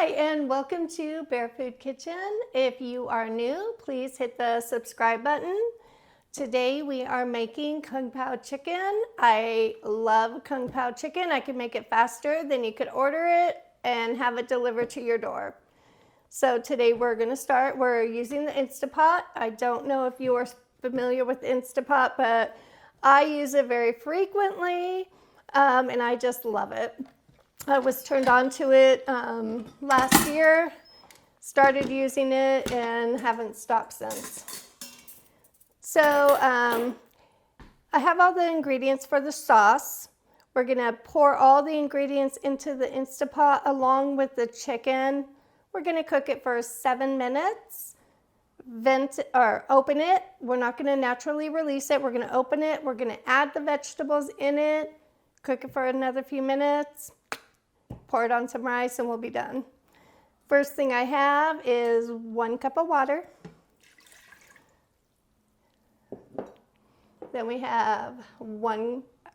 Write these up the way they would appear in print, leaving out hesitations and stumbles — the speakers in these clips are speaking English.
Hi, and welcome to Bear Food Kitchen. If you are new, please hit the subscribe button. Today we are making Kung Pao Chicken. I love Kung Pao Chicken. I can make it faster than you could order it and have it delivered to your door. So today we're using the Instapot. I don't know if you are familiar with Instapot, but I use it very frequently and I just love it. I was turned on to it last year, started using it and haven't stopped since. So I have all the ingredients for the sauce. We're gonna pour all the ingredients into the Instapot along with the chicken. We're gonna cook it for 7 minutes. Open it. We're not gonna naturally release it. We're gonna open it. We're gonna add the vegetables in it, cook it for another few minutes. Pour it on some rice and we'll be done. First thing I have is 1 cup of water. Then we have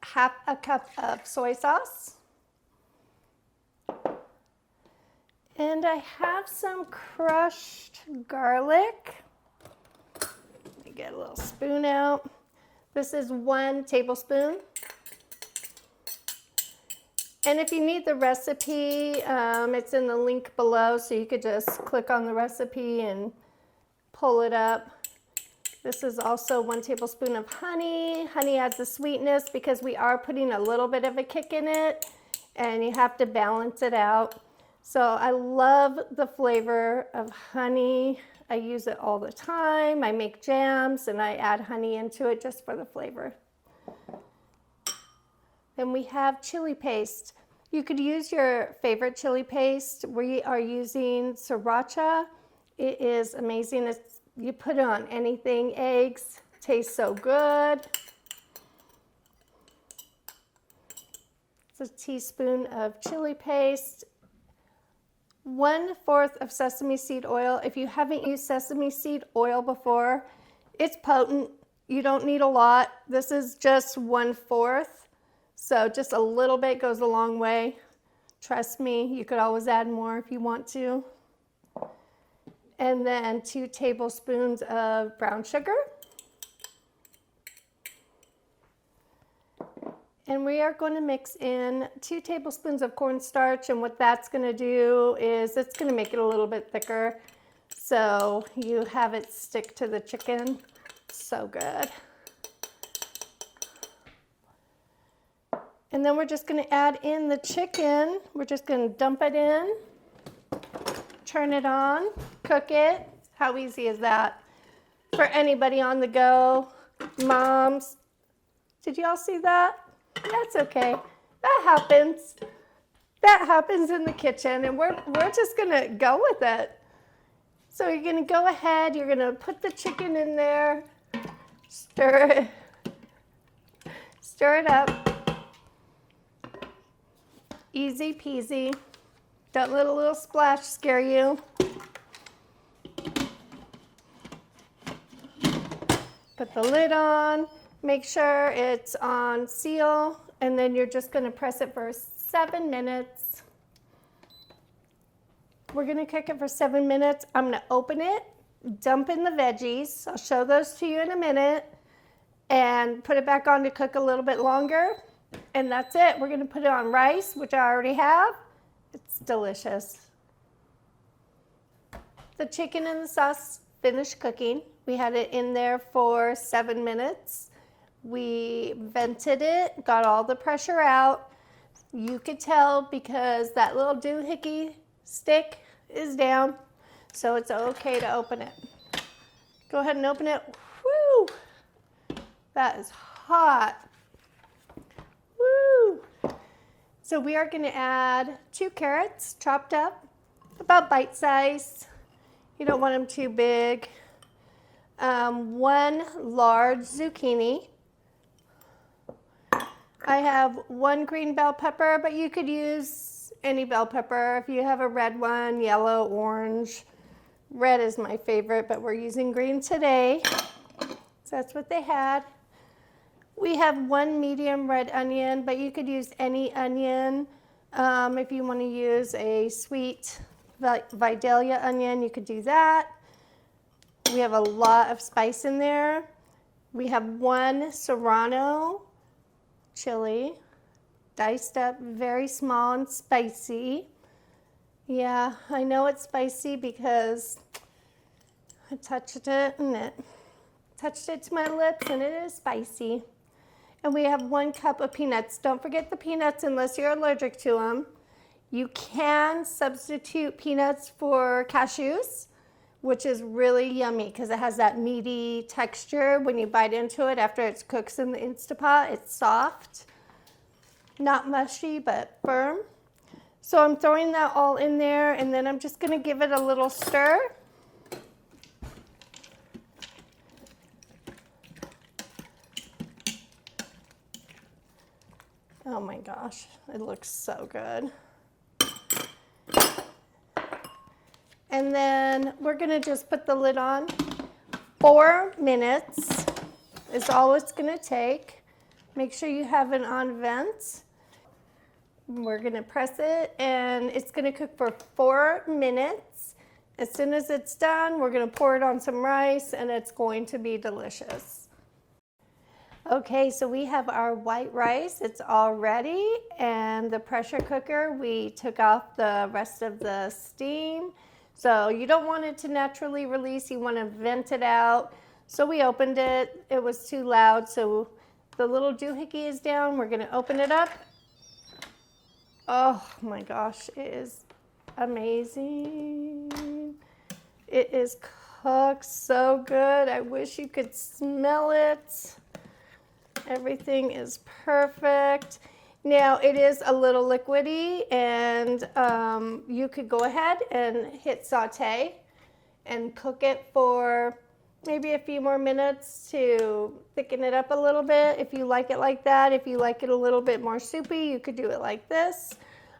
half a cup of soy sauce. And I have some crushed garlic. Let me get a little spoon out. This is 1 tablespoon. And if you need the recipe, it's in the link below, so you could just click on the recipe and pull it up. This is also 1 tablespoon of honey. Honey adds a sweetness because we are putting a little bit of a kick in it, and you have to balance it out. So I love the flavor of honey. I use it all the time. I make jams and I add honey into it just for the flavor. Then we have chili paste. You could use your favorite chili paste. We are using sriracha. It is amazing. You put it on anything, eggs, tastes so good. It's a teaspoon of chili paste. 1/4 of sesame seed oil. If you haven't used sesame seed oil before, it's potent. You don't need a lot. This is just 1/4. So just a little bit goes a long way. Trust me, you could always add more if you want to. And then 2 tablespoons of brown sugar. And we are going to mix in 2 tablespoons of cornstarch, and what that's going to do is it's going to make it a little bit thicker so you have it stick to the chicken. So good. And then we're just going to add in the chicken. We're just going to dump it in, turn it on, cook it. How easy is that? For anybody on the go, moms. Did you all see that? That's okay. That happens. That happens in the kitchen, and we're just going to go with it. So you're going to go ahead, you're going to put the chicken in there, stir it up. Easy peasy. Don't let a little splash scare you. Put the lid on, make sure it's on seal, and then you're just going to press it for 7 minutes. We're going to cook it for 7 minutes. I'm going to open it, dump in the veggies. I'll show those to you in a minute, and put it back on to cook a little bit longer. And that's it. We're going to put it on rice, which I already have. It's delicious. The chicken and the sauce finished cooking. We had it in there for 7 minutes. We vented it, got all the pressure out. You could tell because that little doohickey stick is down, so it's okay to open it. Go ahead and open it. Woo! That is hot. Woo! So we are going to add 2 carrots chopped up, about bite size. You don't want them too big. 1 large zucchini. I have 1 green bell pepper, but you could use any bell pepper. If you have a red one, yellow, orange. Red is my favorite, but we're using green today. So that's what they had. We have 1 medium red onion, but you could use any onion if you want to use a sweet Vidalia onion, you could do that. We have a lot of spice in there. We have 1 serrano chili, diced up, very small and spicy. Yeah, I know it's spicy because I touched it and it touched it to my lips, and it is spicy. And we have 1 cup of peanuts. Don't forget the peanuts unless you're allergic to them. You can substitute peanuts for cashews, which is really yummy because it has that meaty texture when you bite into it after it's cooked in the Instapot. It's soft, not mushy, but firm. So I'm throwing that all in there, and then I'm just gonna give it a little stir. Oh my gosh, it looks so good. And then we're gonna just put the lid on. 4 minutes is all it's gonna take. Make sure you have it on vent. We're gonna press it, and it's gonna cook for 4 minutes. As soon as it's done, we're gonna pour it on some rice, and it's going to be delicious. Okay, so we have our white rice. It's all ready, and the pressure cooker, we took off the rest of the steam. So you don't want it to naturally release, you want to vent it out. So we opened it, it was too loud, so the little doohickey is down. We're gonna open it up. Oh my gosh, it is amazing. It is cooked so good. I wish you could smell it. Everything is perfect. Now it is a little liquidy, and you could go ahead and hit saute and cook it for maybe a few more minutes to thicken it up a little bit if you like it like that. If you like it a little bit more soupy, you could do it like this.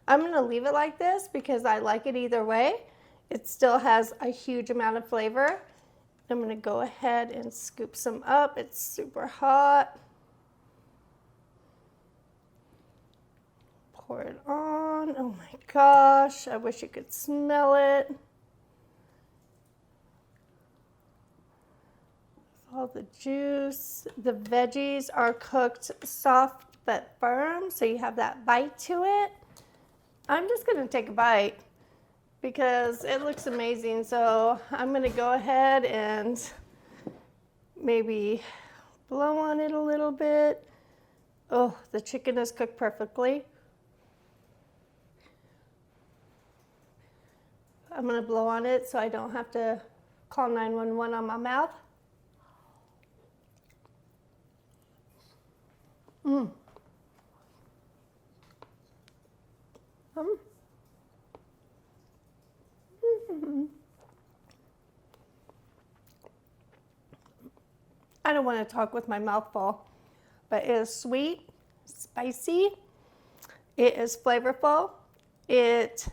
I'm gonna leave it like this because I like it either way. It still has a huge amount of flavor. I'm gonna go ahead and scoop some up. It's super hot. Pour it on. Oh my gosh, I wish you could smell it. All the juice. The veggies are cooked soft but firm, so you have that bite to it. I'm just gonna take a bite because it looks amazing. So I'm gonna go ahead and maybe blow on it a little bit. Oh, the chicken is cooked perfectly. I'm gonna blow on it so I don't have to call 911 on my mouth. I don't want to talk with my mouth full, but it is sweet, spicy, it is flavorful, it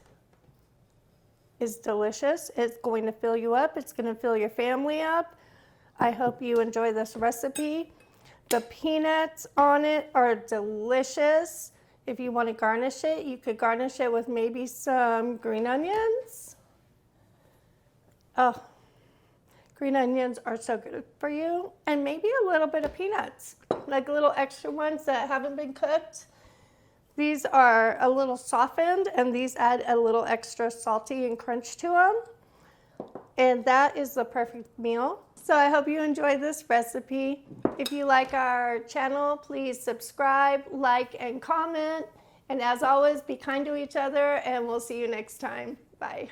is delicious. It's going to fill you up. It's going to fill your family up. I hope you enjoy this recipe. The peanuts on it are delicious. If you want to garnish it, you could garnish it with maybe some green onions. Oh, green onions are so good for you. And maybe a little bit of peanuts, like little extra ones that haven't been cooked. These are a little softened, and these add a little extra salty and crunch to them. And that is the perfect meal. So I hope you enjoyed this recipe. If you like our channel, please subscribe, like, and comment. And as always, be kind to each other, and we'll see you next time. Bye.